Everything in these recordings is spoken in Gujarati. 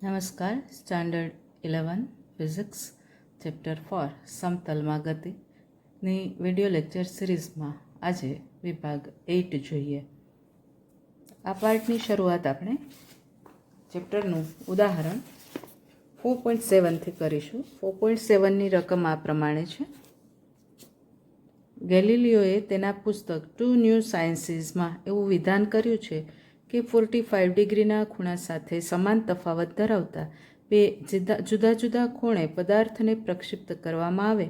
નમસ્કાર. સ્ટાન્ડર્ડ 11 ફિઝિક્સ ચેપ્ટર 4 સમતલમાં ગતિની વિડિયો લેક્ચર સિરીઝમાં આજે વિભાગ 8 જોઈએ. આ પાર્ટની શરૂઆત આપણે ચેપ્ટરનું ઉદાહરણ 4.7થી કરીશું. 4.7ની રકમ આ પ્રમાણે છે. ગેલિલિયોએ તેના પુસ્તક ટુ ન્યૂ સાયન્સીસમાં એવું વિધાન કર્યું છે કે 45 ડિગ્રીના ખૂણા સાથે સમાન તફાવત ધરાવતા બે જુદા જુદા ખૂણે પદાર્થને પ્રક્ષિપ્ત કરવામાં આવે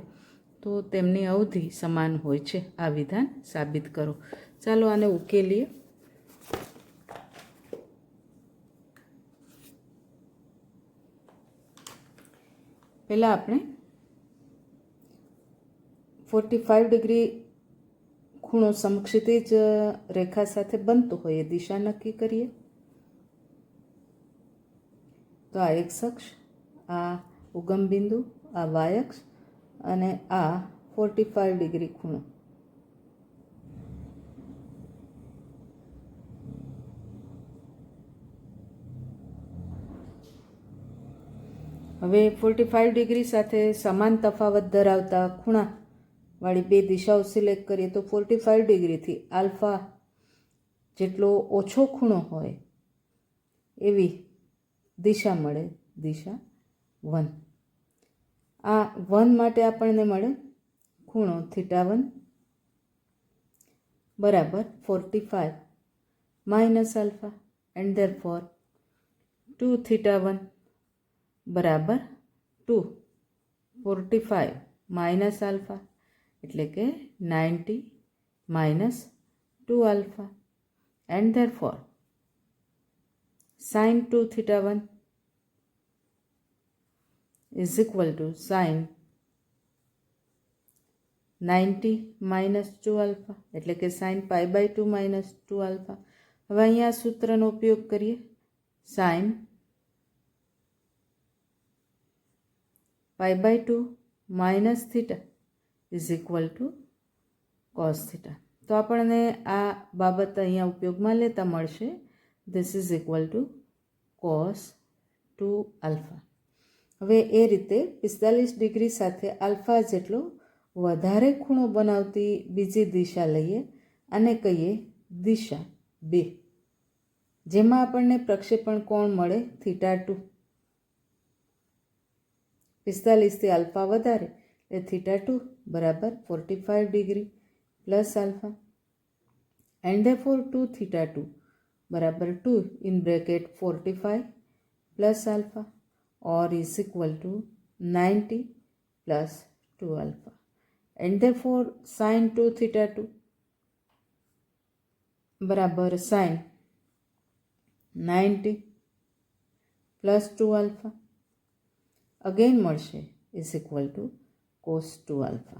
તો તેમની અવધિ સમાન હોય છે. આ વિધાન સાબિત કરો. ચાલો આને ઉકેલીએ. પહેલાં આપણે 45 ડિગ્રી ખૂણો સમક્ષિતિજ રેખા સાથે બનતો હોય એ દિશા નક્કી કરીએ. તો આ એક્સ અક્ષ, આ ઉગમ બિંદુ, આ વાય અક્ષ અને આ 45 ડિગ્રી ખૂણો. હવે 45 ડિગ્રી સાથે સમાન તફાવત ધરાવતા ખૂણા વાળી બે દિશાઓ સિલેક્ટ કરીએ તો 45 ડિગ્રીથી આલ્ફા જેટલો ઓછો ખૂણો હોય એવી દિશા મળે, દિશા 1. આ 1 માટે આપણને મળે ખૂણો θ1 બરાબર 45 માઇનસ આલ્ફા એન્ડ ધેરફોર 2θ1 બરાબર 2 45 માઇનસ આલ્ફા એટલે કે 90 minus 2 alpha and therefore sin 2θ1 is equal to sin 90 minus 2 alpha એટલે કે sin π/2 માઇનસ 2 આલ્ફા. હવે અહીંયા સૂત્રનો ઉપયોગ કરીએ. sin π/2 minus θ is equal to cos theta. તો આપણને આ બાબત અહીંયા ઉપયોગમાં લેતા મળશે. This is equal to cos 2 alpha. હવે એ રીતે 45 ડિગ્રી સાથે આલ્ફા જેટલો વધારે ખૂણો બનાવતી બીજી દિશા લઈએ અને કહીએ દિશા 2, જેમાં આપણને પ્રક્ષેપણ કોણ મળે θ2. 45થી આલ્ફા વધારે એટલે θ2 બરાબર 45 degree plus alpha and therefore 2θ2 બરાબર 2 in bracket 45 plus alpha or is equal to 90 plus 2 alpha and therefore sin 2θ2 બરાબર sin 90 plus 2 alpha again મળશે is equal to cos 2 alpha.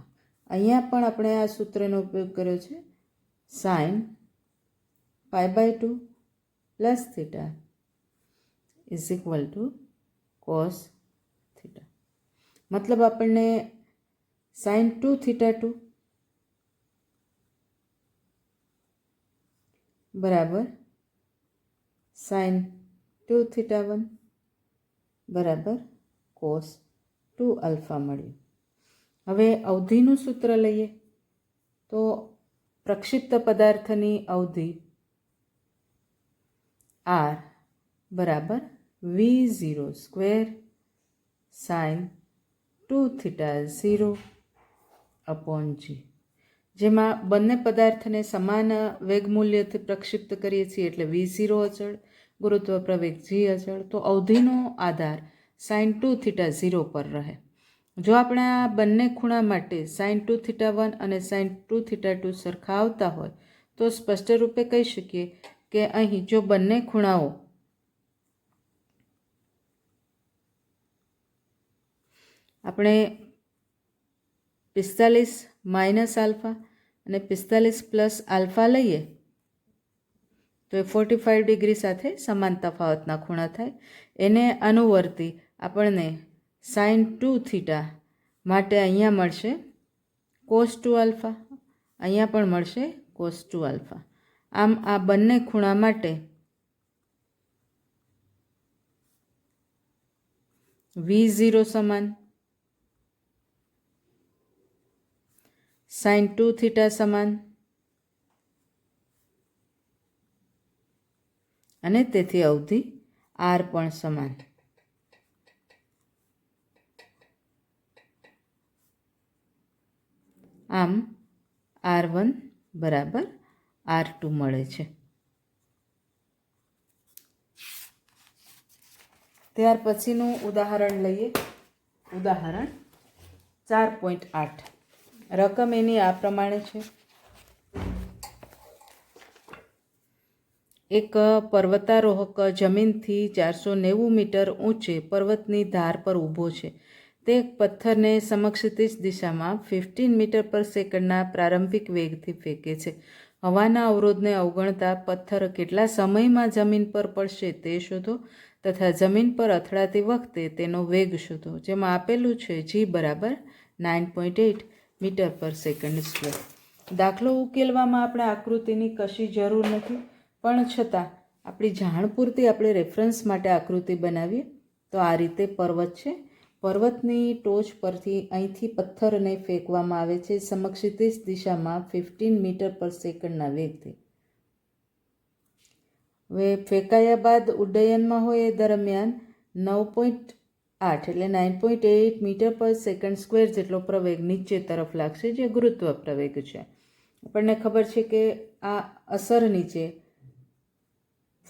અહીંયા પણ આપણે આ સૂત્રનો ઉપયોગ કર્યો છે. sin π/2 plus θ is equal to cos theta. મતલબ આપણને sin 2θ2 બરાબર sin 2θ1 બરાબર cos 2 આલ્ફા મળ્યું. હવે અવધિનું સૂત્ર લઈએ તો પ્રક્ષિપ્ત પદાર્થની અવધિ r બરાબર v0 square sin 2θ0 upon g, જેમાં બંને પદાર્થને સમાન વેગ મૂલ્યથી પ્રક્ષિપ્ત કરીએ છીએ એટલે v0 અચળ, ગુરુત્વ પ્રવેગ g અચળ. તો અવધિનો આધાર sin 2θ0 પર રહે. જો આપણે આ બંને ખૂણા માટે sin 2θ1 અને sin 2θ2 સરખા આવતા હોય તો સ્પષ્ટ રૂપે કહી શકીએ કે અહીં જો બંને ખૂણાઓ આપણે 45 માઇનસ આલ્ફા અને 45 પ્લસ આલ્ફા લઈએ તો એ 45 ડિગ્રી સાથે સમાન તફાવતના ખૂણા થાય. એને અનુવર્તી આપણને sin 2θ માટે અહીંયા મળશે cos 2 આલ્ફા, અહીંયા પણ મળશે cos 2 આલ્ફા. આમ આ બંને ખૂણા માટે V0 સમાન sin 2 થીટા સમાન અને તેથી અવધિ R પણ સમાન. આમ R1 બરાબર R2 મળે છે. ત્યાર પછીનું ઉદાહરણ લઈએ. ઉદાહરણ 4.8. રકમ એની આ પ્રમાણે છે. એક પર્વતારોહક જમીનથી 490 મીટર ઊંચે પર્વતની ધાર પર ઊભો છે. તે એક પથ્થરને સમક્ષિતિજ દિશામાં 15 મીટર પર સેકન્ડના પ્રારંભિક વેગથી ફેંકે છે. હવાના અવરોધને અવગણતા પથ્થર કેટલા સમયમાં જમીન પર પડશે તે શોધો તથા જમીન પર અથડાતી વખતે તેનો વેગ શોધો. જેમાં આપેલું છે g બરાબર 9.8 મીટર પર સેકન્ડ સ્ક્વેર. દાખલો ઉકેલવામાં આપણે આકૃતિની કશી જરૂર નથી, પણ છતાં આપણી જાણ પૂરતી આપણે રેફરન્સ માટે આકૃતિ બનાવીએ. તો આ રીતે પર્વત છે. પર્વતની ટોચ પરથી અહીંથી પથ્થરને ફેંકવામાં આવે છે સમક્ષિતિજ દિશામાં 15 મીટર પર સેકન્ડના વેગથી. હવે ફેંકાયા બાદ ઉડ્ડયનમાં હોય એ દરમિયાન 9.8 એટલે 9.8 મીટર પર સેકન્ડ સ્ક્વેર જેટલો પ્રવેગ નીચે તરફ લાગશે, જે ગુરુત્વ પ્રવેગ છે. આપણને ખબર છે કે આ અસર નીચે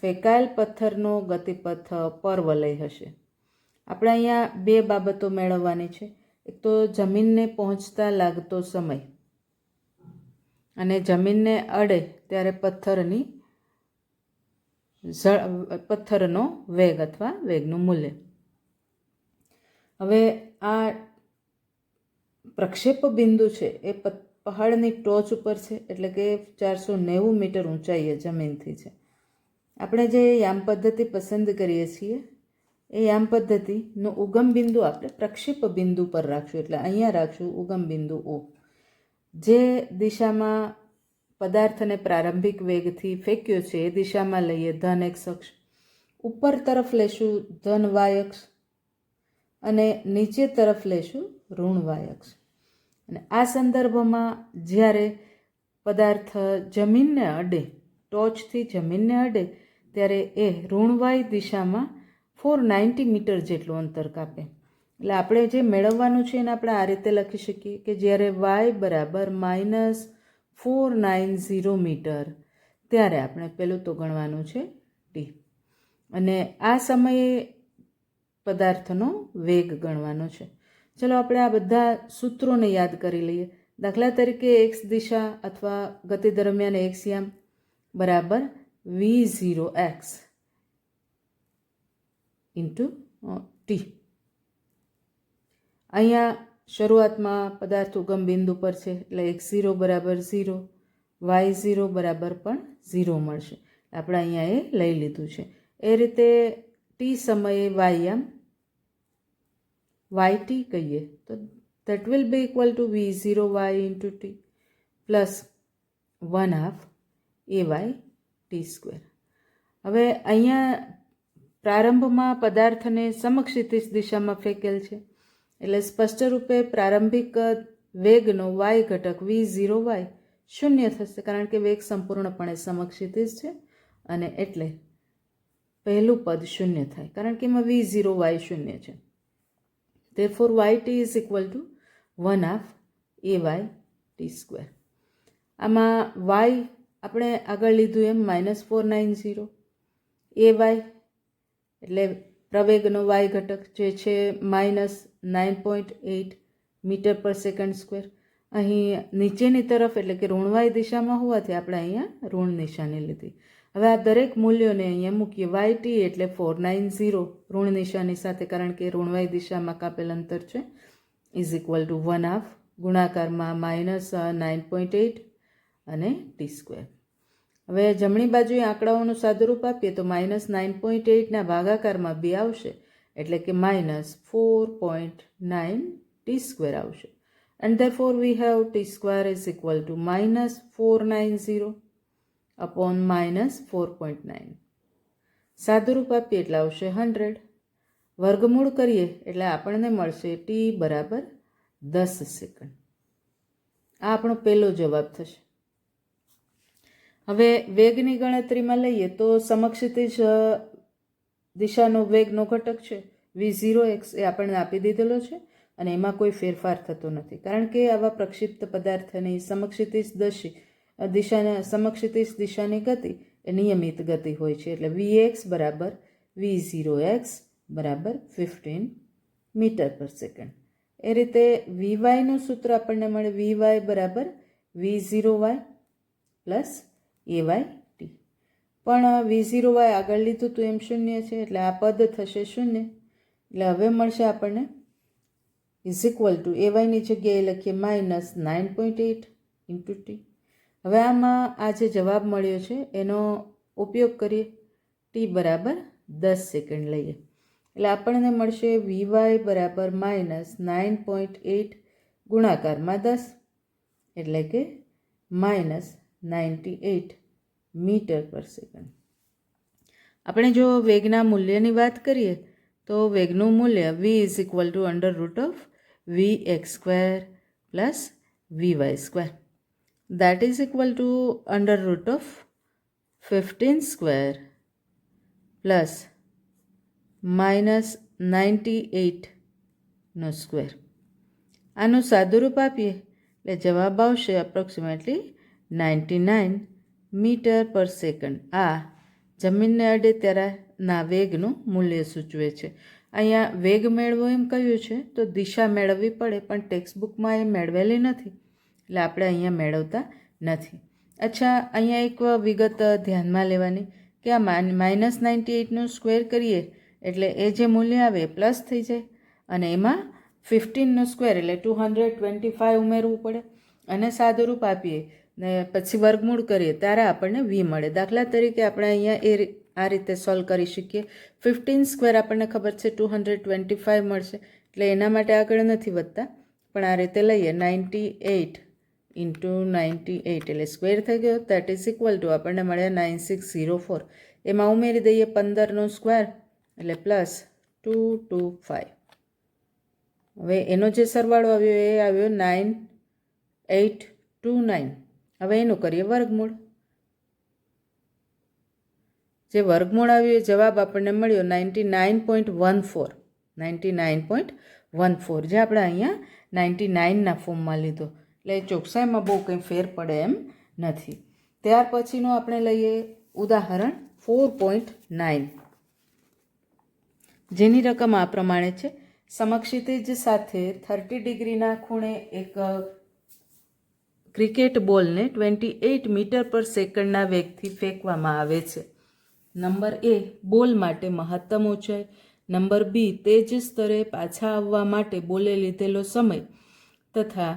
ફેંકાયેલ પથ્થરનો ગતિપથ પરવલય હશે. આપણે અહીંયા બે બાબતો મેળવવાની છે. એક તો જમીનને પહોંચતા લાગતો સમય અને જમીનને અડે ત્યારે પથ્થરનો વેગ અથવા વેગનું મૂલ્ય. હવે આ પ્રક્ષેપ બિંદુ છે એ પહાડની ટોચ ઉપર છે, એટલે કે 490 મીટર ઊંચાઈએ જમીનથી છે. આપણે જે યામ પદ્ધતિ પસંદ કરીએ છીએ એ યામ પદ્ધતિનો ઉગમ બિંદુ આપણે પ્રક્ષેપ બિંદુ પર રાખશું. એટલે અહીંયા રાખશું ઉગમ બિંદુ O. જે દિશામાં પદાર્થને પ્રારંભિક વેગથી ફેંક્યો છે એ દિશામાં લઈએ ધન x અક્ષ, ઉપર તરફ લેશું ધન y અક્ષ અને નીચે તરફ લેશું ઋણ y અક્ષ. અને આ સંદર્ભમાં જ્યારે પદાર્થ જમીનને અડે, ટોચથી જમીનને અડે, ત્યારે એ ઋણ y દિશામાં 490 મીટર જેટલું અંતર કાપે. એટલે આપણે જે મેળવવાનું છે એને આપણે આ રીતે લખી શકીએ કે જ્યારે y બરાબર -490 મીટર ત્યારે આપણે પહેલું તો ગણવાનું છે t, અને આ સમયે પદાર્થનો વેગ ગણવાનો છે. ચલો આપણે આ બધા સૂત્રોને યાદ કરી લઈએ. દાખલા તરીકે x દિશા અથવા ગતિ દરમિયાન x યામ બરાબર v0x ઇન્ટુ t. અહીંયા શરૂઆતમાં પદાર્થ ઉગમ બિંદુ પર છે એટલે x0 બરાબર 0, y0 બરાબર પણ 0 મળશે. આપણે અહીંયા એ લઈ લીધું છે. એ રીતે t સમયે y યામ yt કહીએ તો that will be equal to v0y into t plus 1/2 ay t square. હવે અહીંયા પ્રારંભમાં પદાર્થને સમક્ષિતિજ દિશામાં ફેંકેલ છે એટલે સ્પષ્ટ રૂપે પ્રારંભિક વેગનો y ઘટક v0y શૂન્ય થશે, કારણ કે વેગ સંપૂર્ણપણે સમક્ષિતિજ છે અને એટલે પહેલું પદ શૂન્ય થાય, કારણ કે એમાં v0y શૂન્ય છે. Therefore yt is equal to 1/2 ay t square. આમાં y આપણે આગળ લીધું એમ -490, ay એટલે પ્રવેગનો y ઘટક જે છે -9.8 મીટર પર સેકન્ડ સ્ક્વેર. અહીં નીચેની તરફ એટલે કે ઋણ y દિશામાં હોવાથી આપણે અહીંયા ઋણ નિશાની લીધી. હવે આ દરેક મૂલ્યોને અહીંયા મૂકીએ. yt એટલે 490 ઋણ નિશાની સાથે, કારણ કે ઋણ y દિશામાં કાપેલ અંતર છે, ઇઝ ઇક્વલ ટુ 1/2 ગુણાકારમાં -9.8 અને t સ્ક્વેર. હવે જમણી બાજુએ આંકડાઓનું સાદુરૂપ આપીએ તો -9.8ના ભાગાકારમાં 2 આવશે, એટલે કે -4.9 t સ્ક્વેર આવશે. And therefore we have t square is equal to -490 upon -4.9. સાદુરૂપ આપીએ એટલે આવશે 100. વર્ગમૂળ કરીએ એટલે આપણને મળશે ટી બરાબર 10 સેકન્ડ. આ આપણો પહેલો જવાબ થશે. હવે વેગની ગણતરીમાં લઈએ તો સમક્ષિતિજ દિશાનો વેગનો ઘટક છે v0x એ આપણને આપી દીધેલો છે અને એમાં કોઈ ફેરફાર થતો નથી, કારણ કે આવા પ્રક્ષિપ્ત પદાર્થની સમક્ષિતિજ દિશાની ગતિ એ નિયમિત ગતિ હોય છે. એટલે vx બરાબર v0x બરાબર 15 મીટર પર સેકન્ડ. એ રીતે vyનું સૂત્ર આપણને મળે vy બરાબર v0y પ્લસ ayt. પણ v0y આગળ લીધું તો એમ શૂન્ય છે એટલે આ પદ થશે શૂન્ય. એટલે હવે મળશે આપણને ઇઝ ઇક્વલ ટુ ayની જગ્યાએ લખીએ -9.8 ઇન્ટુ ટી. હવે આમાં આ જે જવાબ મળ્યો છે એનો ઉપયોગ કરીએ, ટી બરાબર 10 સેકન્ડ લઈએ એટલે આપણને મળશે vy બરાબર -9.8 ગુણાકારમાં 10 એટલે કે -98 મીટર પર સેકન્ડ. આપણે જો વેગના મૂલ્યની વાત કરીએ તો વેગનું મૂલ્ય v is equal two √vx² plus vy². that is equal to √15² plus -98 આનું સાદુરૂપ આપીએ એટલે જવાબ આવશે અપ્રોક્સિમેટલી 99 મીટર પર સેકન્ડ. આ જમીનને અડે ત્યારના વેગનું મૂલ્ય સૂચવે છે. અહીંયા વેગ મેળવો એમ કહ્યું છે તો દિશા મેળવવી પડે, પણ ટેક્સ્ટબુકમાં એ મેળવેલી નથી એટલે આપણે અહીંયા મેળવતા નથી. અચ્છા, અહીંયા એક વિગત ધ્યાનમાં લેવાની કે આ -98નું સ્ક્વેર કરીએ એટલે એ જે મૂલ્ય આવે પ્લસ થઈ જાય અને એમાં 15નો સ્ક્વેર એટલે 225 ઉમેરવું પડે અને સાદુરૂપ આપીએ ને પછી વર્ગમૂળ કરીએ ત્યારે આપણને વી મળે. દાખલા તરીકે આપણે અહીંયા આ રીતે સોલ્વ કરી શકીએ. 15² આપણને ખબર છે 225 મળશે એટલે એના માટે આગળ નથી વધતા, પણ આ રીતે લઈએ 98 ઇન્ટુ 98 એટલે સ્ક્વેર થઈ ગયો. દેટ ઇઝ ઇક્વલ ટુ આપણને મળ્યા 9604. એમાં ઉમેરી દઈએ 15નો સ્ક્વેર એટલે પ્લસ 225. હવે એનો જે સરવાળો આવ્યો એ આવ્યો 9829. હવે એનું કરીએ વર્ગમૂળ. જે વર્ગમૂળ આવ્યું એ જવાબ આપણને મળ્યો 99.14. 99.14 જે આપણે અહીંયા 99ના ફોર્મમાં લીધો એટલે ચોકસાઈમાં બહુ કંઈ ફેર પડે એમ નથી. ત્યાર પછીનું આપણે લઈએ ઉદાહરણ 4.9, જેની રકમ આ પ્રમાણે છે. સમક્ષિતિજ સાથે 30 ડિગ્રીના ખૂણે એક ક્રિકેટ બોલને 28 મીટર પર સેકન્ડના વેગથી ફેંકવામાં આવે છે. નંબર એ બોલ માટે મહત્તમ ઊંચાઈ, નંબર બી તે જ સ્તરે પાછા આવવા માટે બોલે લીધેલો સમય તથા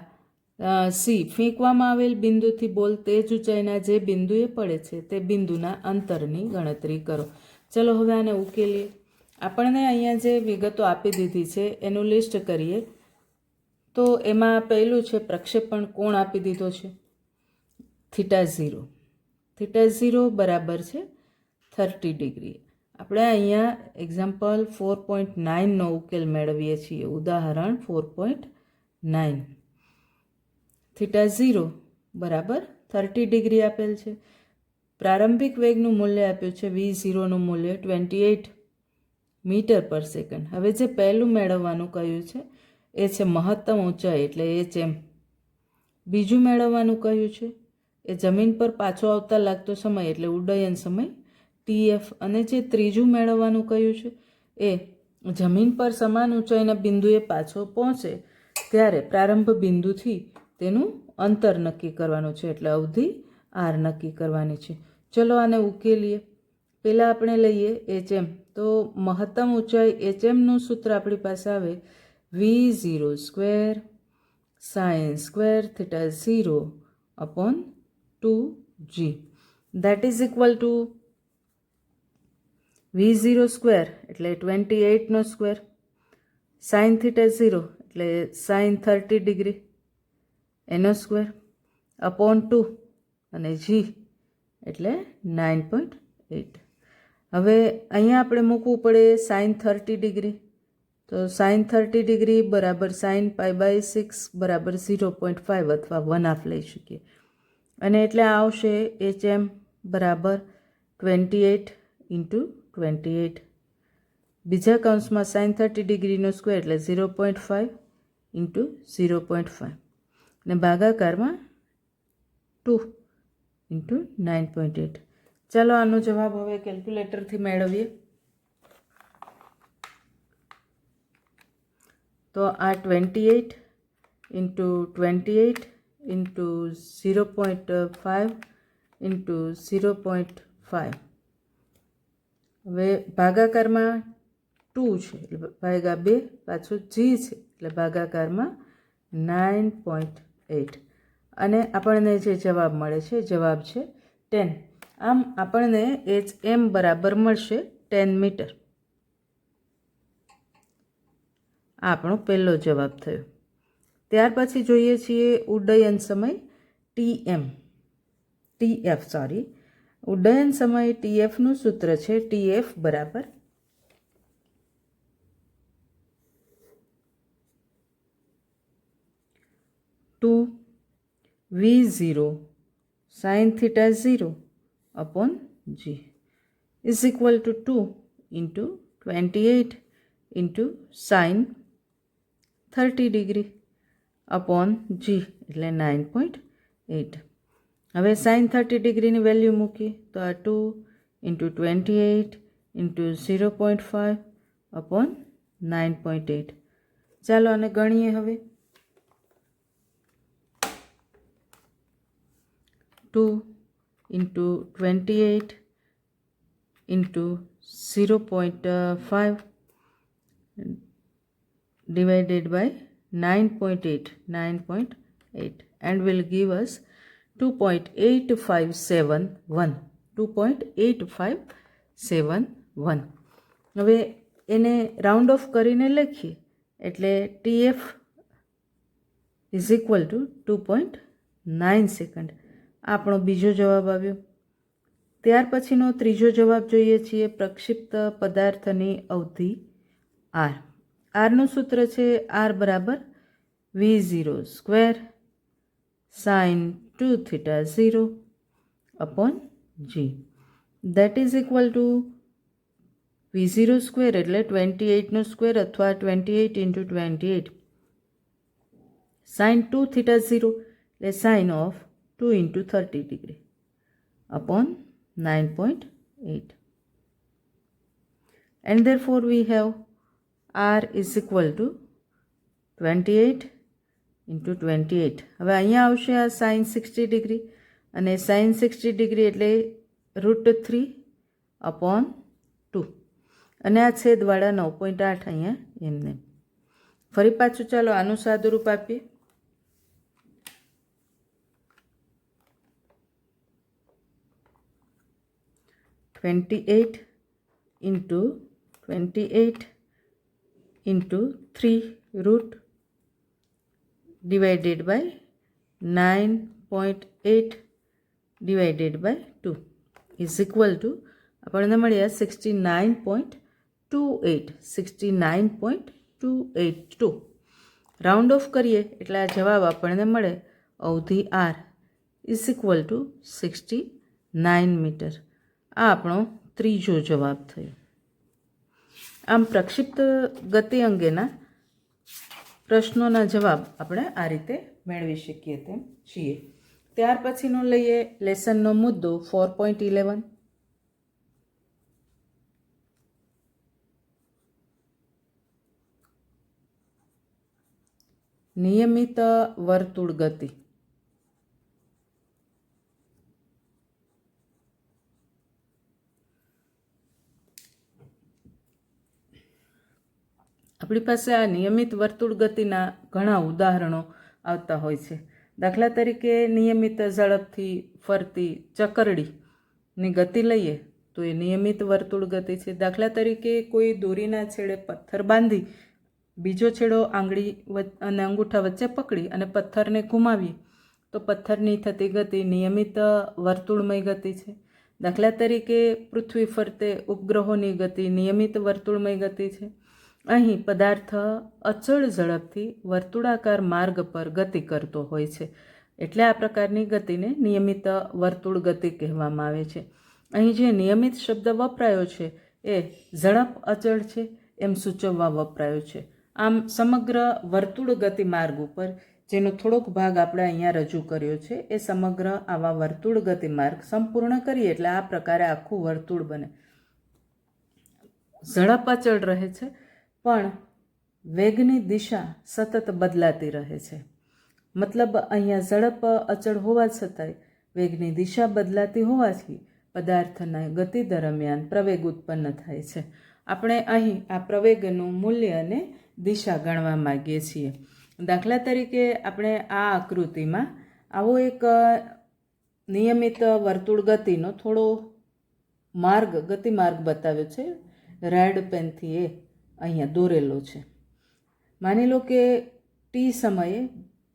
સી ફેંકવામાં આવેલ બિંદુથી બોલ તે જ ઊંચાઈના જે બિંદુએ પડે છે તે બિંદુના અંતરની ગણતરી કરો. ચલો હવે આને ઉકેલીએ. આપણને અહીંયા જે વિગતો આપી દીધી છે એનું લિસ્ટ કરીએ તો એમાં પહેલું છે પ્રક્ષેપણ કોણ આપી દીધો છે θ0. θ0 બરાબર છે 30 ડિગ્રી. આપણે અહીંયા એક્ઝામ્પલ 4.9નો ઉકેલ મેળવીએ છીએ. ઉદાહરણ 4.9. θ0 બરાબર 30 ડિગ્રી આપેલ છે. પ્રારંભિક વેગનું મૂલ્ય આપ્યું છે v0નું મૂલ્ય 28 મીટર પર સેકન્ડ. હવે જે પહેલું મેળવવાનું કહ્યું છે એ છે મહત્તમ ઊંચાઈ એટલે HM. બીજું મેળવવાનું કહ્યું છે એ જમીન પર પાછો આવતા લાગતો સમય એટલે ઉડ્ડયન સમય TF. અને જે ત્રીજું મેળવવાનું કહ્યું છે એ જમીન પર સમાન ઊંચાઈના બિંદુએ પાછો પહોંચે ત્યારે પ્રારંભ બિંદુથી તેનું અંતર નક્કી કરવાનું છે એટલે અવધિ R નક્કી કરવાની છે. ચલો આને ઉકેલીએ. પહેલાં આપણે લઈએ HM. તો મહત્તમ ઊંચાઈ HMનું સૂત્ર આપણી પાસે આવે v0² sin² θ0 upon 2g. That is equal two v0² એટલે 28નો સ્ક્વેર, sin θ0 એટલે sin 30 ડિગ્રી એનો સ્ક્વેર અપોન 2 અને g એટલે 9.8. હવે અહીંયા આપણે મૂકવું પડે sin 30 ડિગ્રી તો સાઇન 30 ડિગ્રી બરાબર સાઇન π/6 બરાબર 0.5 અથવા 1/2 લઈ શકીએ. અને એટલે આ આવશે HM બરાબર 28 × 28. બીજા કૌંસમાં સાઇન 30 ડિગ્રીનો સ્ક્વેર એટલે 0.5 × 0.5 અને ભાગાકારમાં 2 × 9.8. ચાલો આનો જવાબ હવે કેલ્ક્યુલેટરથી મેળવીએ. તો આ 28 × 28 × 0.5 × 0.5. હવે ભાગાકારમાં 2 છે એટલે ભાગ્યા 2, પાછું G છે એટલે ભાગાકારમાં 9.8. અને આપણને જે જવાબ મળે છે જવાબ છે 10. આમ આપણને HM બરાબર મળશે 10 મીટર. આ આપણો પહેલો જવાબ થયો. ત્યાર પછી જોઈએ છીએ ઉડ્ડયન સમય ઉડ્ડયન સમય TFનું સૂત્ર છે TF બરાબર V0 sin θ0 upon G is equal to 2 × 28 × sin 30 degree upon G એટલે 9.8. હવે sin 30 ડિગ્રીની વેલ્યુ મૂકીએ તો આ 2 × 28 × 0.5 upon 9.8. ચાલો આને ગણીએ હવે. 2 × 28 × 0.5 divided by 9.8 and will give us 2.8571. હવે એને રાઉન્ડ ઓફ કરીને લખીએ એટલે TF is equal to 2.9 second. આપણો બીજો જવાબ આવ્યો. ત્યાર પછીનો ત્રીજો જવાબ જોઈએ છીએ પ્રક્ષિપ્ત પદાર્થની અવધિ R. આરનું સૂત્ર છે R બરાબર V0 square sine 2θ0 upon G. That is equal to V0 square એટલે 28નો સ્ક્વેર અથવા 28 × 28 સાઇન 2θ0 એટલે sine of 2 × 30 degree upon 9.8. And therefore we have R is equal to 28 × 28. હવે અહીંયા આવશે આ સાઇન 60 ડિગ્રી અને સાઇન 60 ડિગ્રી એટલે √3 upon 2 અને આ છેદવાળા 9.8 અહીંયા એમને. ફરી પાછું ચાલો આનું સાદુરૂપ આપીએ. √28 × 3 divided by 9.8 divided by 2 is equal to આપણને મળ્યા 69.282. રાઉન્ડ ઓફ કરીએ એટલે આ જવાબ આપણને મળે અવધિ R is equal to 69 metre. આ આપણો ત્રીજો જવાબ થયો. આમ પ્રક્ષિપ્ત ગતિ અંગેના પ્રશ્નોના જવાબ આપણે આ રીતે મેળવી શકીએ તેમ છીએ. ત્યાર પછીનો લઈએ લેસનનો મુદ્દો 4.11. નિયમિત વર્તુળ ગતિ. આપણી પાસે આ નિયમિત વર્તુળ ગતિના ઘણા ઉદાહરણો આવતા હોય છે. દાખલા તરીકે નિયમિત ઝડપથી ફરતી ચકરડીની ગતિ લઈએ તો એ નિયમિત વર્તુળ ગતિ છે. દાખલા તરીકે કોઈ દોરીના છેડે પથ્થર બાંધી બીજો છેડો આંગળી અને અંગૂઠા વચ્ચે પકડી અને પથ્થરને ઘુમાવીએ તો પથ્થરની થતી ગતિ નિયમિત વર્તુળમય ગતિ છે. દાખલા તરીકે પૃથ્વી ફરતે ઉપગ્રહોની ગતિ નિયમિત વર્તુળમય ગતિ છે. અહીં પદાર્થ અચળ ઝડપથી વર્તુળાકાર માર્ગ પર ગતિ કરતો હોય છે, એટલે આ પ્રકારની ગતિને નિયમિત વર્તુળ ગતિ કહેવામાં આવે છે. અહીં જે નિયમિત શબ્દ વપરાયો છે એ ઝડપ અચળ છે એમ સૂચવવા વપરાયો છે. આમ સમગ્ર વર્તુળ ગતિ માર્ગ ઉપર જેનો થોડોક ભાગ આપણે અહીંયા રજૂ કર્યો છે એ સમગ્ર આવા વર્તુળ ગતિ માર્ગ સંપૂર્ણ કરીએ એટલે આ પ્રકારે આખું વર્તુળ બને. ઝડપ અચળ રહે છે પણ વેગની દિશા સતત બદલાતી રહે છે. મતલબ અહીંયા ઝડપ અચળ હોવા છતાંય વેગની દિશા બદલાતી હોવાથી પદાર્થના ગતિ દરમિયાન પ્રવેગ ઉત્પન્ન થાય છે. આપણે અહીં આ પ્રવેગનું મૂલ્ય અને દિશા ગણવા માગીએ છીએ. દાખલા તરીકે આપણે આ આકૃતિમાં આવો એક નિયમિત વર્તુળ ગતિનો થોડો ગતિમાર્ગ બતાવ્યો છે. રેડ પેનથી એ અહીંયા દોરેલો છે. માની લો કે ટી સમયે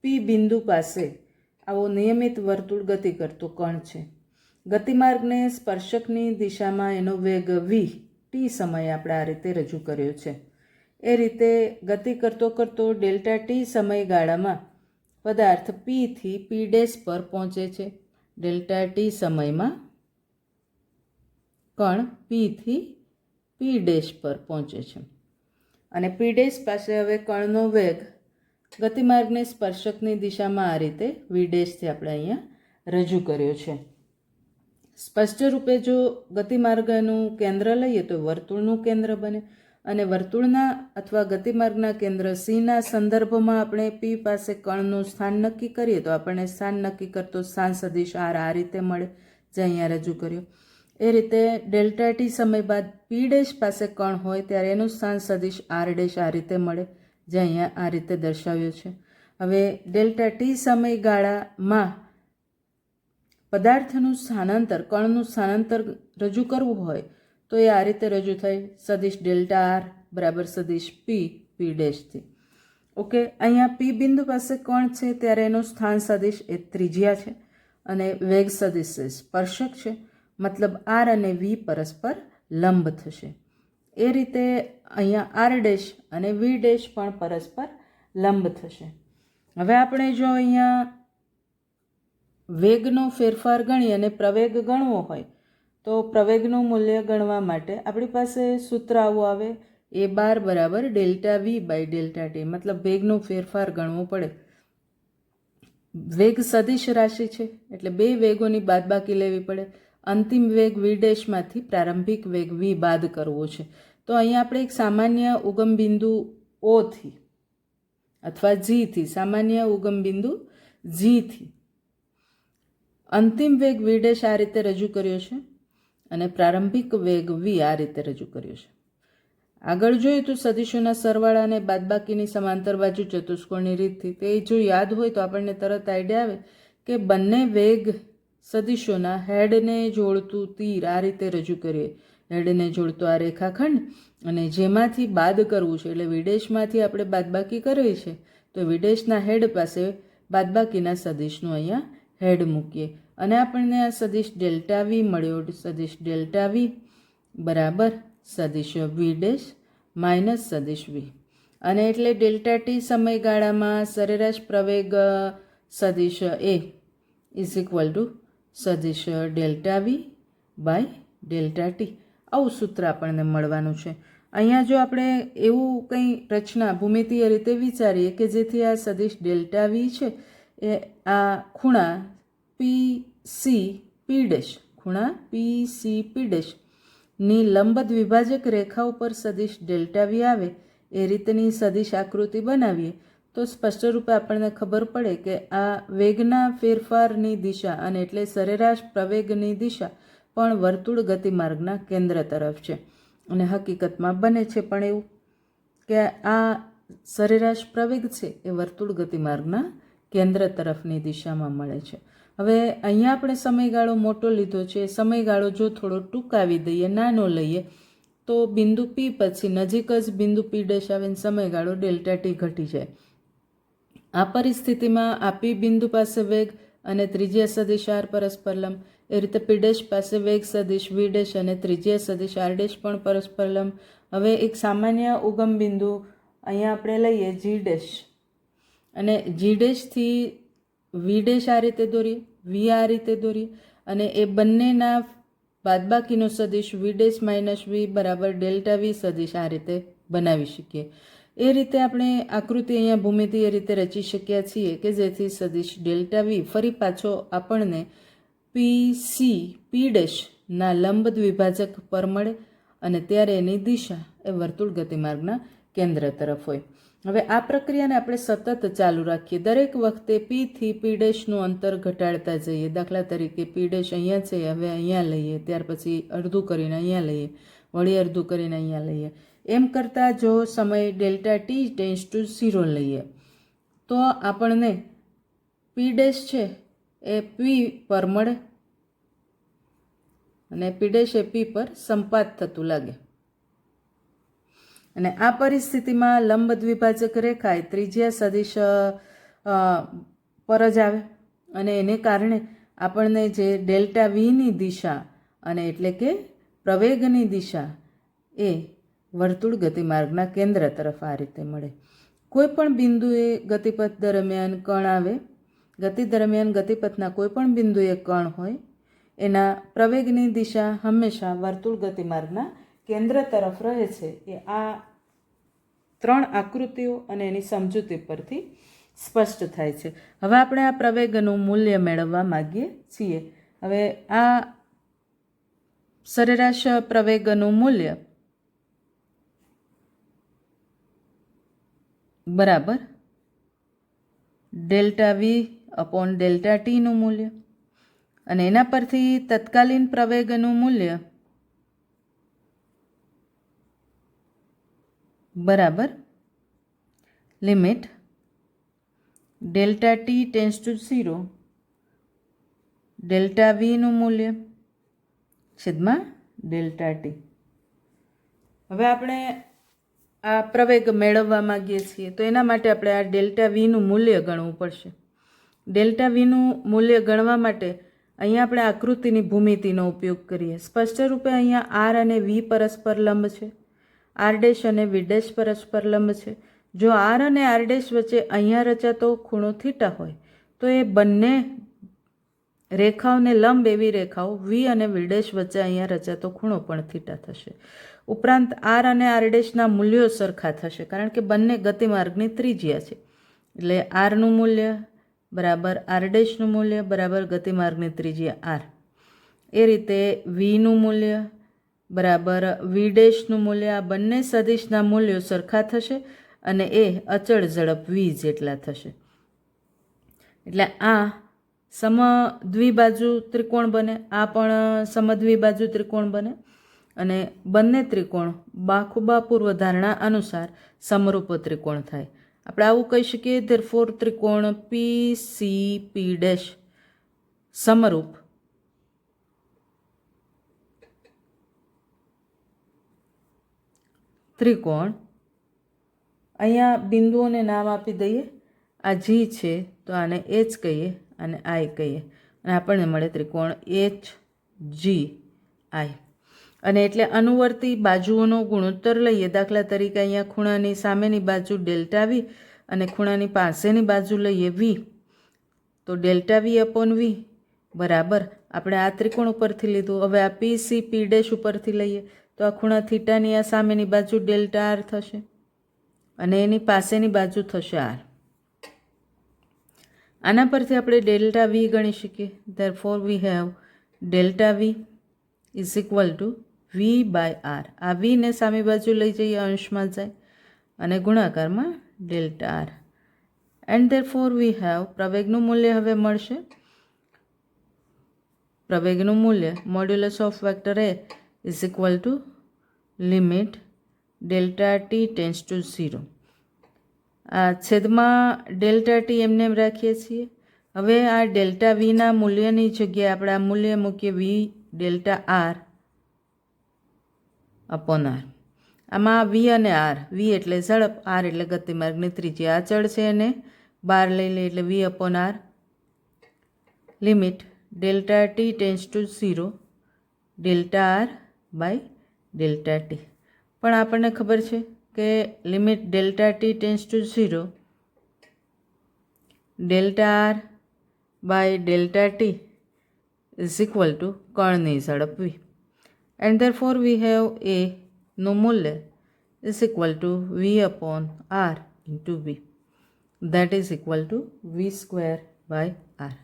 પી બિંદુ પાસે આવો નિયમિત વર્તુળ ગતિ કરતો કણ છે. ગતિમાર્ગને સ્પર્શકની દિશામાં એનો વેગ વી ટી સમયે આપણે આ રીતે રજૂ કર્યો છે. એ રીતે ગતિ કરતો કરતો ડેલ્ટા ટી સમયગાળામાં પદાર્થ પીથી પી ડેશ પર પહોંચે છે. ડેલ્ટા ટી સમયમાં કણ પીથી પી ડેશ પર પહોંચે છે અને પી ડેશ પાસે હવે કણનો વેગ ગતિમાર્ગને સ્પર્શકની દિશામાં આ રીતે વી ડેશથી આપણે અહીંયા રજૂ કર્યો છે. સ્પષ્ટ રૂપે જો ગતિમાર્ગનું કેન્દ્ર લઈએ તો વર્તુળનું કેન્દ્ર બને અને વર્તુળના અથવા ગતિમાર્ગના કેન્દ્ર સીના સંદર્ભમાં આપણે પી પાસે કણનું સ્થાન નક્કી કરીએ તો આપણને સ્થાન નક્કી કરતો સ્થાન સદિશ આર આ રીતે મળે જે અહીંયા રજૂ કર્યો. એ રીતે ડેલ્ટા ટી સમય બાદ પી ડેશ પાસે કણ હોય ત્યારે એનું સ્થાન સદિશ આર ડેશ આ રીતે મળે જે અહીંયા આ રીતે દર્શાવ્યું છે. હવે ડેલ્ટા ટી સમયગાળામાં પદાર્થનું સ્થાનાંતર કણનું સ્થાનાંતર રજૂ કરવું હોય તો એ આ રીતે રજૂ થાય સદિશ ડેલ્ટા આર બરાબર સદિશ પી પી ડેશથી. ઓકે, અહીંયા પી બિંદુ પાસે કણ છે ત્યારે એનું સ્થાન સદિશ એ ત્રિજ્યા છે અને વેગ સદિશ સ્પર્શક છે. મતલબ આર અને વી પરસ્પર લંબ થશે. એ રીતે અહીંયા આર ડેશ અને વી ડેશ પણ પરસ્પર લંબ થશે. હવે આપણે જો અહીંયા વેગનો ફેરફાર ગણી અને પ્રવેગ ગણવો હોય તો પ્રવેગનું મૂલ્ય ગણવા માટે આપણી પાસે સૂત્ર આવું આવે એ બાર બરાબર delta V by delta T. મતલબ વેગનો ફેરફાર ગણવો પડે. વેગ સદિશ રાશિ છે એટલે બે વેગોની બાદબાકી લેવી પડે. અંતિમ વેગ વી ડેશમાંથી પ્રારંભિક વેગ વી બાદ કરવો છે. તો અહીંયા આપણે એક સામાન્ય ઉગમ બિંદુ ઓથી અથવા જીથી સામાન્ય ઉગમ બિંદુ જીથી અંતિમ વેગ વી ડેશ આ રીતે રજૂ કર્યો છે અને પ્રારંભિક વેગ વી આ રીતે રજૂ કર્યો છે. આગળ જોઈએ તો સદિશોના સરવાળા અને બાદબાકીની સમાંતર બાજુ ચતુષ્કોણની રીતથી તે જો યાદ હોય તો આપણને તરત આઈડિયા આવે કે બંને વેગ સદિશોના હેડને જોડતું તીર આ રીતે રજૂ કરીએ. હેડને જોડતો આ રેખાખંડ અને જેમાંથી બાદ કરવું છે એટલે વિદેશમાંથી આપણે બાદબાકી કરવી છે તો વિદેશના હેડ પાસે બાદબાકીના સદિશનું અહીંયા હેડ મૂકીએ અને આપણને આ સદિશ ડેલ્ટા વી મળ્યો. સદિશ ડેલ્ટા વી બરાબર સદિશ વી ડેશ માઇનસ સદિશ વી અને એટલે ડેલ્ટા ટી સમયગાળામાં સરેરાશ પ્રવેગ સદિશ એ ઇઝ ઇક્વલ ટુ સદિશ delta V by delta T. આવું સૂત્ર આપણને મળવાનું છે. અહીંયા જો આપણે એવું કંઈ રચના ભૂમિતિય રીતે વિચારીએ કે જેથી આ સદિશ ડેલ્ટા વી છે એ આ ખૂણા પી સી પી ડેશ ની લંબ દ્વિભાજક રેખા ઉપર સદિશ ડેલ્ટા વી આવે એ રીતની સદિશ આકૃતિ બનાવીએ તો સ્પષ્ટ રૂપે આપણને ખબર પડે કે આ વેગના ફેરફારની દિશા અને એટલે સરેરાશ પ્રવેગની દિશા પણ વર્તુળ ગતિમાર્ગના કેન્દ્ર તરફ છે. અને હકીકતમાં બને છે પણ એવું કે આ સરેરાશ પ્રવેગ છે એ વર્તુળ ગતિમાર્ગના કેન્દ્ર તરફની દિશામાં મળે છે. હવે અહીંયા આપણે સમયગાળો મોટો લીધો છે. સમયગાળો જો થોડો ટૂંકાવી દઈએ, નાનો લઈએ તો બિંદુ પી પછી નજીક જ બિંદુ પી ડેશ આવે સમયગાળો ડેલ્ટા ટી ઘટી જાય. આ પરિસ્થિતિમાં આ પી બિંદુ પાસે વેગ અને ત્રિજ્યા સદિશ આર પરસ્પર લંબ. એ રીતે પી ડેશ પાસે વેગ સદિશ વી ડેશ અને ત્રિજ્યા સદિશ આર ડેશ પણ પરસ્પર લંબ. હવે એક સામાન્ય ઉગમ બિંદુ અહીંયા આપણે લઈએ જી ડેશ, અને જી ડેશથી વી ડેશ આ રીતે દોરીએ, વી આ રીતે દોરીએ, અને એ બંનેના બાદબાકીનો સદિશ વી ડેશ માઇનસ વી બરાબર ડેલ્ટા વી સદિશ આ રીતે બનાવી શકીએ. એ રીતે આપણે આકૃતિ અહીંયા ભૂમિતિ એ રીતે રચી શક્યા છીએ કે જેથી સદિશ ડેલ્ટા વી ફરી પાછો આપણને પી સી પી ડેશના લંબ દ્વિભાજક પર મળે, અને ત્યારે એની દિશા એ વર્તુળ ગતિમાર્ગના કેન્દ્ર તરફ હોય. હવે આ પ્રક્રિયાને આપણે સતત ચાલુ રાખીએ. દરેક વખતે પીથી પી ડેશનું અંતર ઘટાડતા જઈએ. દાખલા તરીકે પી ડેશ અહીંયા છે, હવે અહીંયા લઈએ, ત્યાર પછી અડધું કરીને અહીંયા લઈએ, વળી અડધું કરીને અહીંયા લઈએ. એમ કરતાં જો સમય ડેલ્ટા ટી ટેન્સ ટુ 0 લઈએ તો આપણને પી ડેશ છે એ પી પર મળે અને પી ડેશ એ પી પર સંપાત થતું લાગે. અને આ પરિસ્થિતિમાં લંબ દ્વિભાજક રેખા એ ત્રિજ્યા સદિશ પર જ આવે, અને એને કારણે આપણને જે ડેલ્ટા વીની દિશા અને એટલે કે પ્રવેગની દિશા એ વર્તુળ ગતિમાર્ગના કેન્દ્ર તરફ આ રીતે મળે. કોઈ પણ બિંદુએ ગતિપથ દરમિયાન કણ આવે, ગતિ દરમિયાન ગતિપથના કોઈ પણ બિંદુએ કણ હોય, એના પ્રવેગની દિશા હંમેશા વર્તુળ ગતિમાર્ગના કેન્દ્ર તરફ રહે છે. એ આ 3 આકૃતિઓ અને એની સમજૂતી પરથી સ્પષ્ટ થાય છે. હવે આપણે આ પ્રવેગનું મૂલ્ય મેળવવા માગીએ છીએ. હવે આ સરેરાશ પ્રવેગનું મૂલ્ય બરાબર ડેલ્ટા વી અપોન ડેલ્ટા ટીનું મૂલ્ય, અને એના પરથી તત્કાલીન પ્રવેગનું મૂલ્ય બરાબર limit delta t tends to 0 delta વીનું મૂલ્ય છેદમાં ડેલ્ટા ટી. હવે આપણે આ પ્રવેગ મેળવવા માગીએ છીએ તો એના માટે આપણે આ ડેલ્ટા વીનું મૂલ્ય ગણવું પડશે. ડેલ્ટા વીનું મૂલ્ય ગણવા માટે અહીંયા આપણે આકૃતિની ભૂમિતિનો ઉપયોગ કરીએ. સ્પષ્ટ રૂપે અહીંયા આર અને વી પરસ્પર લંબ છે, આર ડેશ અને વી ડેશ પરસ્પર લંબ છે. જો આર અને આર ડેશ વચ્ચે અહીંયા રચાતો ખૂણો થીટા હોય તો એ બંને રેખાઓને લંબ એવી રેખાઓ વી અને વી ડેશ વચ્ચે અહીંયા રચાતો ખૂણો પણ થીટા થશે. ઉપરાંત આર અને આર ડેશના મૂલ્યો સરખા થશે કારણ કે બંને ગતિમાર્ગની ત્રિજ્યા છે. એટલે આરનું મૂલ્ય બરાબર આર ડેશનું મૂલ્ય બરાબર ગતિમાર્ગની ત્રિજ્યા આર. એ રીતે વીનું મૂલ્ય બરાબર વી ડેશનું મૂલ્ય, આ બંને સદિશના મૂલ્યો સરખા થશે અને એ અચળ ઝડપ વી જેટલા થશે. એટલે આ સમદ્વિબાજુ ત્રિકોણ બને, આ પણ સમદ્વિબાજુ ત્રિકોણ બને, અને બંને ત્રિકોણ બાખુબા પૂર્વધારણા અનુસાર સમરૂપ ત્રિકોણ થાય. આપણે આવું કહી શકીએ ધેરફોર ત્રિકોણ પી સી પી ડેશ સમરૂપ ત્રિકોણ. અહીંયા બિંદુઓને નામ આપી દઈએ. આ જી છે તો આને એચ કહીએ અને આઈ કહીએ, અને આપણને મળે ત્રિકોણ એચ જી આઈ. અને એટલે અનુવર્તી બાજુઓનો ગુણોત્તર લઈએ. દાખલા તરીકે અહીંયા ખૂણાની સામેની બાજુ ડેલ્ટા વી અને ખૂણાની પાસેની બાજુ લઈએ વી, તો ડેલ્ટા વી અપોન વી બરાબર આપણે આ ત્રિકોણ ઉપરથી લીધું. હવે આ પી સી પી ડેશ ઉપરથી લઈએ તો આ ખૂણા થીટાની આ સામેની બાજુ ડેલ્ટા આર થશે અને એની પાસેની બાજુ થશે આર. આના પરથી આપણે ડેલ્ટા વી ગણી શકીએ. Therefore we have delta V is equal to V by R. આ વીને સામી બાજુ લઈ જઈએ, અંશમાં જાય અને ગુણાકારમાં delta r. And therefore we have પ્રવેગનું મૂલ્ય હવે મળશે. પ્રવેગનું મૂલ્ય modulus of vector A is equal to limit delta t tends to 0. આ છેદમાં ડેલ્ટા ટી એમને એમ રાખીએ છીએ. હવે આ ડેલ્ટા વીના મૂલ્યની જગ્યાએ આપણે આ મૂલ્ય મૂકીએ V delta R upon R. આમાં વી અને આર, વી એટલે ઝડપ, આર એટલે ગતિમાર્ગની ત્રિજ્યા. આ ચળ છે એને બહાર લઈ લે એટલે v upon r limit delta t tends to 0 delta r by delta T. પણ આપણને ખબર છે કે limit delta t tends to 0 delta r by delta t is equal to કર્ણની ઝડપ v. And therefore we have a નું મૂલ્ય is equal to v upon r into v. That is equal to v square by R.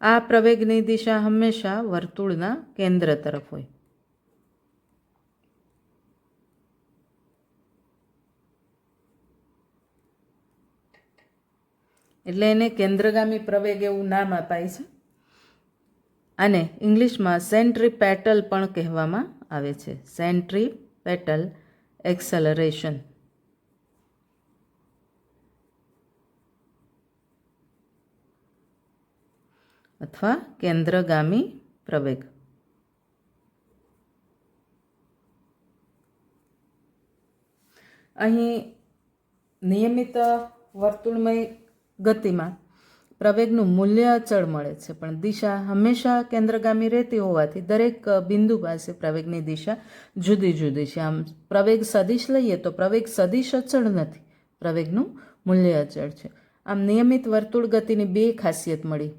આ પ્રવેગની દિશા હંમેશા વર્તુળના કેન્દ્ર તરફ હોય. એટલે એને કેન્દ્રગામી પ્રવેગ એવું નામ અપાય છે. આને ઇંગ્લિશમાં સેન્ટ્રીપેટલ પણ કહેવામાં આવે છે. સેન્ટ્રીપેટલ એક્સેલરેશન. અથવા કેન્દ્રગામી પ્રવેગ. અહીં નિયમિત વર્તુળમય ગતિમાં પ્રવેગનું મૂલ્ય અચળ મળે છે, પણ દિશા હંમેશા કેન્દ્રગામી રહેતી હોવાથી દરેક બિંદુ પાસે પ્રવેગની દિશા જુદી જુદી છે. આમ પ્રવેગ સદિશ લઈએ તો પ્રવેગ સદિશ અચળ નથી, પ્રવેગનું મૂલ્ય અચળ છે. આમ નિયમિત વર્તુળ ગતિની બે ખાસિયત મળી.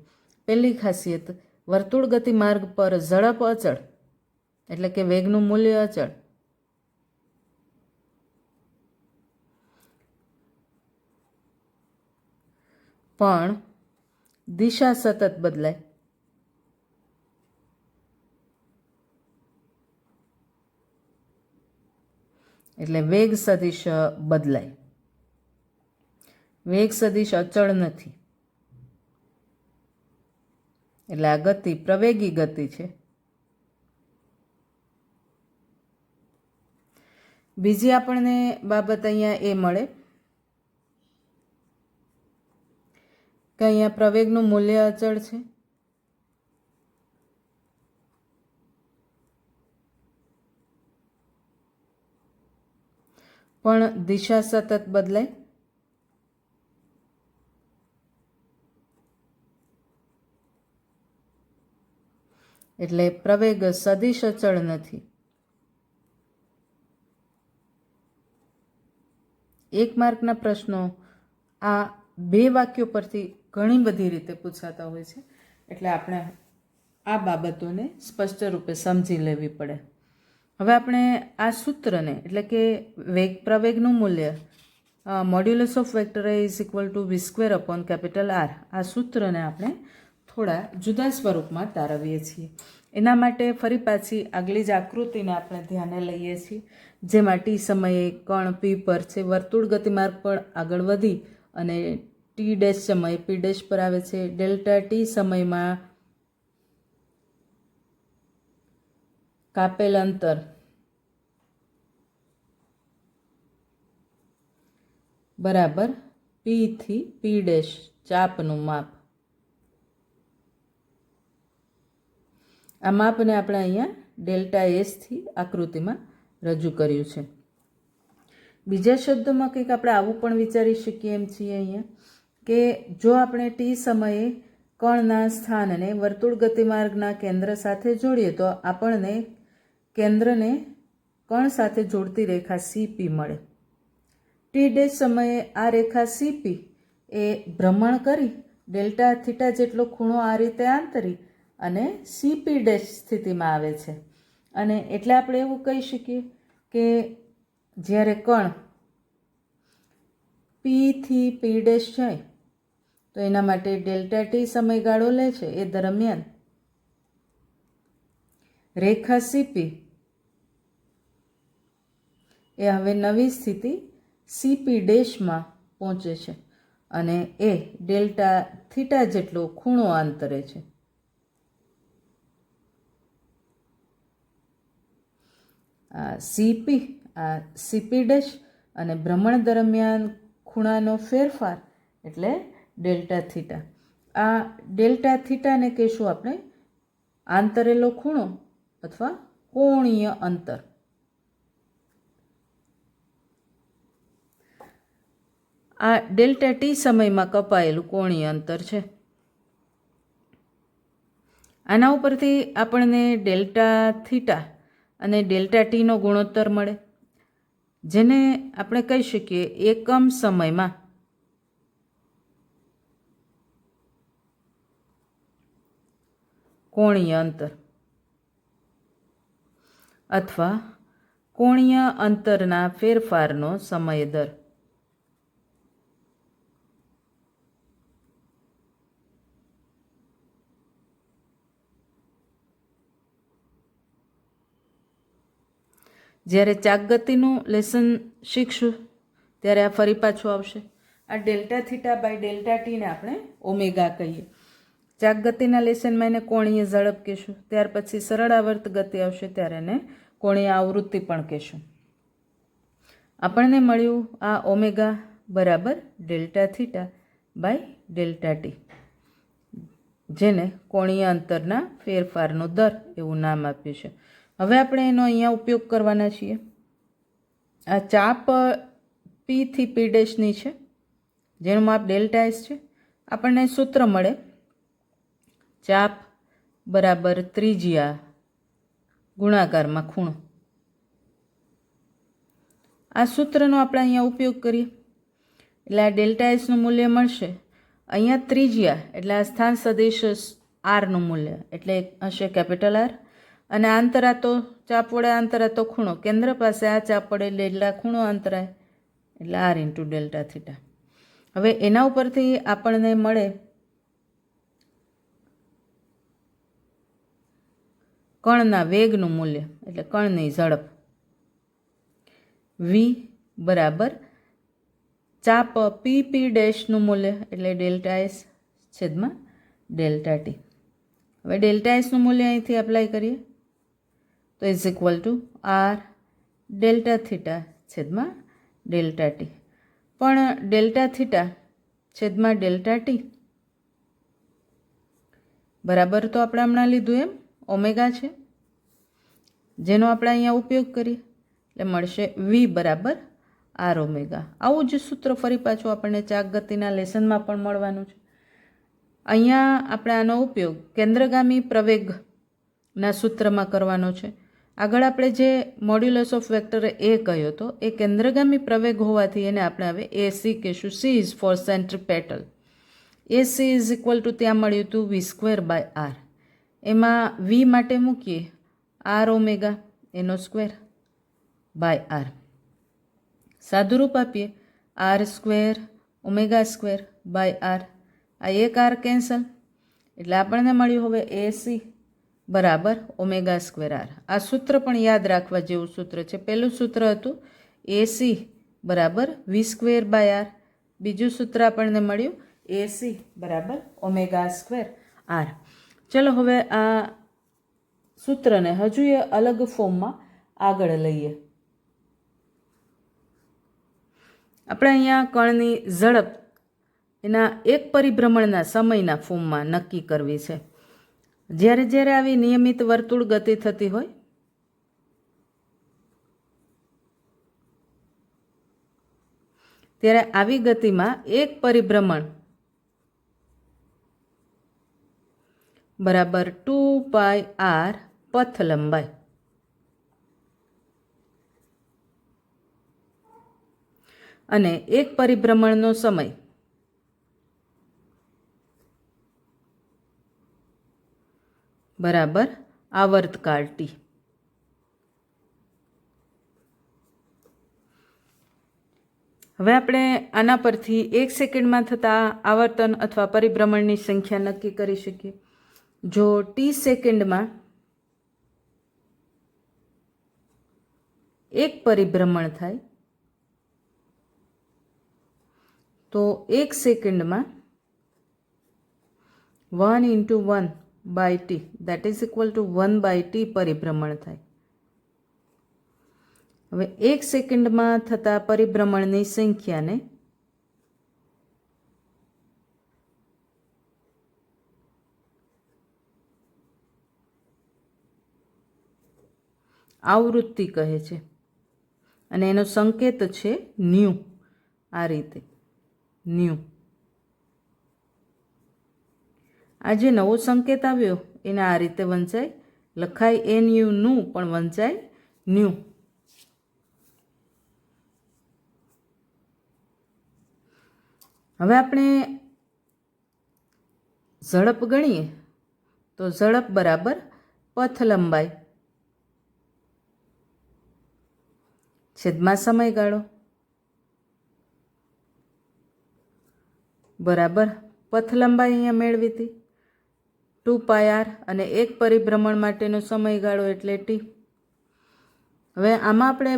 પહેલી ખાસિયત, વર્તુળ ગતિ માર્ગ પર ઝડપ અચળ એટલે કે વેગનું મૂલ્ય અચળ. પણ દિશા સતત બદલાય. એટલે વેગ સદિશ બદલાય. વેગ સદિશ અચળ નથી. એટલે આ ગતિ પ્રવેગી ગતિ છે. બીજી આપણને બાબત અહીંયા એ મળે કે અહીંયા પ્રવેગનું મૂલ્ય અચળ છે. પણ દિશા સતત બદલાય. એટલે પ્રવેગ સદિશ અચળ નથી. એક માર્કના પ્રશ્નો આ બે વાક્યો પરથી ઘણી બધી રીતે પૂછાતા હોય છે, એટલે આપણે આ બાબતોને સ્પષ્ટ રૂપે સમજી લેવી પડે. હવે આપણે આ સૂત્રને એટલે કે વેગ પ્રવેગનું મૂલ્ય modulus of vector A is equal to V square upon capital R, આ સૂત્રને આપણે થોડા જુદા સ્વરૂપમાં તારવીએ છીએ. એના માટે ફરી પાછી આગલી જ આકૃતિને આપણે ધ્યાને લઈએ છીએ, જેમાં ટી સમયે કણ પી પર છે, વર્તુળ ગતિમાર્ગ પર આગળ વધી અને ટી ડેશ સમયે પી ડેશ પર આવે છે. ડેલ્ટા ટી સમયમાં કાપેલ અંતર બરાબર પી થી પી ડેશ ચાપનું માપ. આ માપને આપણે અહીંયા ડેલ્ટા એસથી આકૃતિમાં રજૂ કર્યું છે. બીજા શબ્દોમાં કંઈક આપણે આવું પણ વિચારી શકીએ એમ છીએ અહીંયા કે જો આપણે ટી સમયે કણના સ્થાનને વર્તુળ ગતિમાર્ગના કેન્દ્ર સાથે જોડીએ તો આપણને કેન્દ્રને કણ સાથે જોડતી રેખા સીપી મળે. ટી ડેશ સમયે આ રેખા સીપી એ ભ્રમણ કરી ડેલ્ટા થીટા જેટલો ખૂણો આ રીતે આંતરી અને સીપી ડેશ સ્થિતિમાં આવે છે. અને એટલે આપણે એવું કહી શકીએ કે જ્યારે કણ પી થી પી ડેશ જાય તો એના માટે ડેલ્ટા ટી સમયગાળો લે છે. એ દરમિયાન રેખા સીપી એ હવે નવી સ્થિતિ સીપી ડેશમાં પહોંચે છે અને એ ડેલ્ટા થીટા જેટલો ખૂણો આંતરે છે. આ સીપી ડેશ અને ભ્રમણ દરમિયાન ખૂણાનો ફેરફાર એટલે ડેલ્ટા થીટા. આ ડેલ્ટા થીટાને કહીશું આપણે આંતરેલો ખૂણો અથવા કોણીય અંતર. આ ડેલ્ટા ટી સમયમાં કપાયેલું કોણીય અંતર છે. આના ઉપરથી આપણને ડેલ્ટા થીટા અને ડેલ્ટા ટીનો ગુણોત્તર મળે, જેને આપણે કહી શકીએ એકમ સમયમાં કોણીય અંતર અથવા કોણીય અંતરના ફેરફારનો સમય દર. જ્યારે ચાકગતિનું લેસન શીખશું ત્યારે આ ફરી પાછું આવશે. આ ડેલ્ટા થીટા બાય ડેલ્ટા ટીને આપણે ઓમેગા કહીએ. ચાકગતિના લેસનમાં એને કોણીય ઝડપ કહીશું, ત્યાર પછી સરળ આવર્ત ગતિ આવશે ત્યારે એને કોણીય આવૃત્તિ પણ કહીશું. આપણને મળ્યું આ ઓમેગા બરાબર delta theta by delta T, જેને કોણીય અંતરના ફેરફારનો દર એવું નામ આપ્યું છે. હવે આપણે એનો અહીંયા ઉપયોગ કરવાના છીએ. આ ચાપ પી થી પી ડેશની છે, જેનું માપ ડેલ્ટા એસ છે. આપણને સૂત્ર મળે ચાપ બરાબર ત્રિજ્યા ગુણાકારમાં ખૂણો. આ સૂત્રનો આપણે અહીંયા ઉપયોગ કરીએ એટલે આ ડેલ્ટા એસનું મૂલ્ય મળશે. અહીંયા ત્રિજ્યા એટલે આ સ્થાન સદિશ આરનું મૂલ્ય એટલે હશે કેપિટલ આર, અને આંતરા તો ચાપ વડે આંતરા તો ખૂણો, કેન્દ્ર પાસે આ ચાપ વડે ડેલ્ટા ખૂણો અંતરાય એટલે આર ઇન્ટુ ડેલ્ટા થીટા. હવે એના ઉપરથી આપણને મળે કણના વેગનું મૂલ્ય એટલે કણની ઝડપ વી બરાબર ચાપ પી પી ડેશનું મૂલ્ય એટલે ડેલ્ટા એસ છેદમાં ડેલ્ટા ટી. હવે ડેલ્ટા એસનું મૂલ્ય અહીંથી એપ્લાય કરીએ તો is equal to R delta theta છેદમાં ડેલ્ટા ટી. પણ ડેલ્ટા થીટા છેદમાં ડેલ્ટા ટી બરાબર તો આપણે હમણાં લીધું એમ ઓમેગા છે, જેનો આપણે અહીંયા ઉપયોગ કરીએ એટલે મળશે વી બરાબર આર ઓમેગા. આવું જ સૂત્ર ફરી પાછું આપણને ચાકગતિના લેસનમાં પણ મળવાનું છે. અહીંયા આપણે આનો ઉપયોગ કેન્દ્રગામી પ્રવેગના સૂત્રમાં કરવાનો છે. આગળ આપણે જે મોડ્યુલસ ઓફ વેક્ટર એ કહ્યો હતો એ કેન્દ્રગામી પ્રવેગ હોવાથી એને આપણે હવે એસી કહીશું. C is for centripetal. A c is equal to ત્યાં મળ્યું હતું વી સ્ક્વેર બાય આર. એમાં વી માટે મૂકીએ આર ઓમેગા એનો સ્ક્વેર બાય આર. સાદુરૂપ આપીએ R square omega square by R. આ એક આર કેન્સલ એટલે આપણને મળ્યું હવે એસી બરાબર ઓમેગા સ્ક્વેર આર. આ સૂત્ર પણ યાદ રાખવા જેવું સૂત્ર છે. પહેલું સૂત્ર હતું એસી બરાબર વી સ્ક્વેર બાય આર. બીજું સૂત્ર આપણને મળ્યું એસી બરાબર ઓમેગા સ્ક્વેર આર. ચલો હવે આ સૂત્રને હજુ એ અલગ ફોર્મમાં આગળ લઈએ. આપણે અહીંયા કણની ઝડપ એના એક પરિભ્રમણના સમયના ફોર્મમાં નક્કી કરવી છે. જ્યારે જ્યારે આવી નિયમિત વર્તુળ ગતિ થતી હોય ત્યારે આવી ગતિમાં એક પરિભ્રમણ બરાબર 2πr પથ લંબાઈ અને એક પરિભ્રમણનો સમય બરાબર આવર્તકાળ ટી. હવે આપણે આના પરથી 1 સેકન્ડમાં થતા આવર્તન અથવા પરિભ્રમણની સંખ્યા નક્કી કરી શકીએ. જો ટી સેકન્ડમાં એક પરિભ્રમણ થાય તો 1 સેકન્ડમાં 1 × 1 by T that is equal to 1 by T પરિભ્રમણ થાય. હવે 1 સેકન્ડમાં થતા પરિભ્રમણની સંખ્યાને આવૃત્તિ કહે છે અને એનો સંકેત છે ન્યુ. આ રીતે ન્યુ. આ જે નવો સંકેત આવ્યો એને આ રીતે વંચાય, લખાય NU નું પણ વંચાય ન્યુ. હવે આપણે ઝડપ ગણીએ તો ઝડપ બરાબર પથ લંબાઈ છેદમાં સમયગાળો બરાબર પથ લંબાઈ અહીંયા મેળવી હતી 2πr અને એક પરિભ્રમણ માટેનો સમયગાળો એટલે t. હવે આમાં આપણે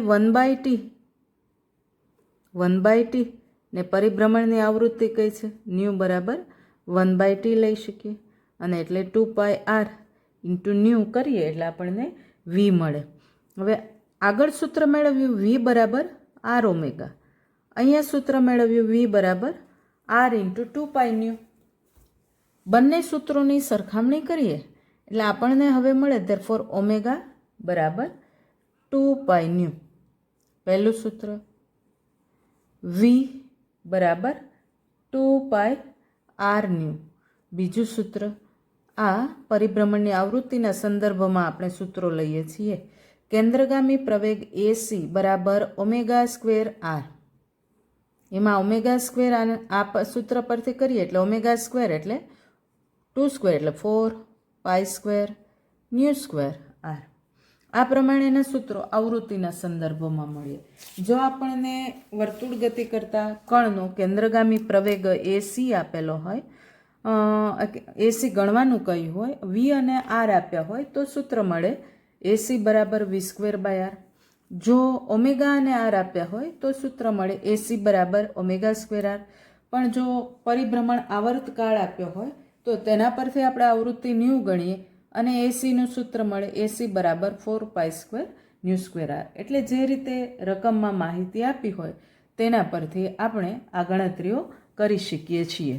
1/t ને પરિભ્રમણની આવૃત્તિ કઈ છે ન્યુ બરાબર 1/t લઈ શકીએ અને એટલે 2πr × ન્યુ કરીએ એટલે આપણને v મળે. હવે આગળ સૂત્ર મેળવ્યું v બરાબર r ઓમેગા, અહીંયા સૂત્ર મેળવ્યું v બરાબર r × 2π ન્યુ. બંને સૂત્રોની સરખામણી કરીએ એટલે આપણને હવે મળે ધેરફોર ઓમેગા બરાબર 2π ન્યુ. પહેલું સૂત્ર v બરાબર 2π r ન્યુ. બીજું સૂત્ર આ પરિભ્રમણની આવૃત્તિના સંદર્ભમાં આપણે સૂત્રો લઈએ છીએ. કેન્દ્રગામી પ્રવેગ AC બરાબર ઓમેગા સ્ક્વેર r. એમાં ઓમેગા સ્ક્વેર આ સૂત્ર પરથી કરીએ એટલે ઓમેગા સ્ક્વેર એટલે 2 સ્ક્વેર એટલે 4π સ્ક્વેર ન્યુ સ્ક્વેર r. આ પ્રમાણેના સૂત્રો આવૃત્તિના સંદર્ભમાં મળીએ. જો આપણને વર્તુળ ગતિ કરતા કણનો કેન્દ્રગામી પ્રવેગ AC આપેલો હોય, AC ગણવાનું કહ્યું હોય, v અને r આપ્યા હોય તો સૂત્ર મળે AC બરાબર v²/r. જો ઓમેગા અને r આપ્યા હોય તો સૂત્ર મળે AC બરાબર ઓમેગા સ્ક્વેર r. પણ જો પરિભ્રમણ આવર્તકાળ આપ્યો હોય તો તેના પરથી આપણે આવૃત્તિ ન્યુ ગણીએ અને ACનું સૂત્ર મળે AC બરાબર 4π સ્ક્વેર ન્યુ સ્ક્વેર r. એટલે જે રીતે રકમમાં માહિતી આપી હોય તેના પરથી આપણે આ ગણતરીઓ કરી શકીએ છીએ.